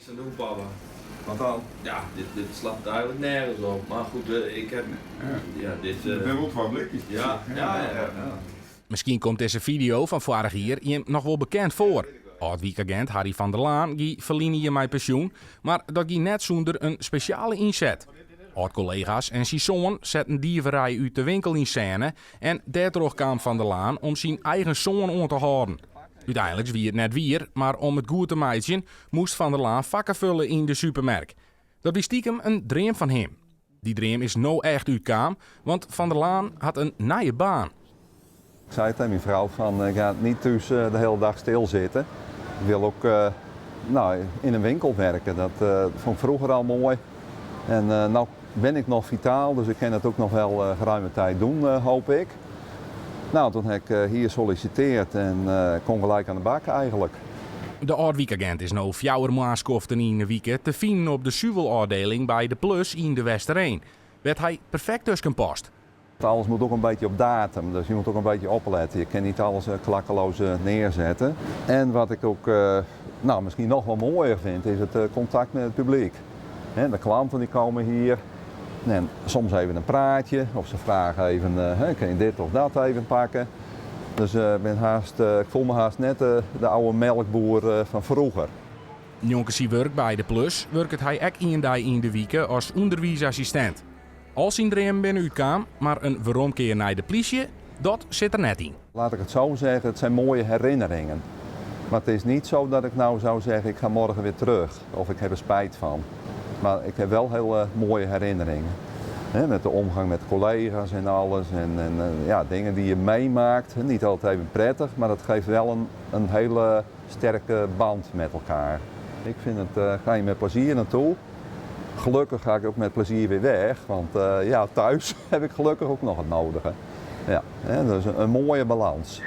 niks aan doen, papa. Wat dan? Ja, dit slaat eigenlijk nergens op. Maar goed, ik heb... Ja, dit... Er wordt wat blikjes. Ja. Misschien komt deze video van vorig jaar je nog wel bekend voor. Oud-weekagent Harry van der Laan die verliet je mijn pensioen, maar dat ging net zonder een speciale inzet. Oud-collega's en zijn zoon zetten dieverij uit de winkel in scène en daardoor kwam Van der Laan om zijn eigen zoon aan te houden. Uiteindelijk wie het net weer, maar om het goed te maken moest Van der Laan vakken vullen in de supermarkt. Dat was stiekem een droom van hem. Die droom is nou echt uitkwam, want Van der Laan had een nieuwe baan. Ik zei tegen mijn vrouw van ik ga niet thuis de hele dag stilzitten. Ik wil ook in een winkel werken. Dat vond ik vroeger al mooi. En nou ben ik nog vitaal, dus ik kan het ook nog wel geruime tijd doen, hoop ik. Nou, toen heb ik hier solliciteerd en kon gelijk aan de bak eigenlijk. De oud-weekagent is nou 4 maaskoften in de week te vinden op de Suwelafdeling bij de Plus in de Westereen. Werd hij perfect tussen past. Alles moet ook een beetje op datum, dus je moet ook een beetje opletten. Je kan niet alles klakkeloos neerzetten. En wat ik ook misschien nog wel mooier vind, is het contact met het publiek. De klanten die komen hier en soms even een praatje of ze vragen even, kan je dit of dat even pakken. Dus ik voel me haast net de oude melkboer van vroeger. Jongens die werkt bij de Plus, werkt hij ook een dag in de week als onderwijsassistent. Als zijn droom binnen uitkwam, maar een veromkeer naar de politie, dat zit er net in. Laat ik het zo zeggen, het zijn mooie herinneringen. Maar het is niet zo dat ik nou zou zeggen, ik ga morgen weer terug of ik heb er spijt van. Maar ik heb wel hele mooie herinneringen. Met de omgang met collega's en alles en dingen die je meemaakt. Niet altijd even prettig, maar dat geeft wel een hele sterke band met elkaar. Ik vind het, ga je met plezier naartoe. Gelukkig ga ik ook met plezier weer weg, want thuis heb ik gelukkig ook nog het nodige. Ja, dus een mooie balans.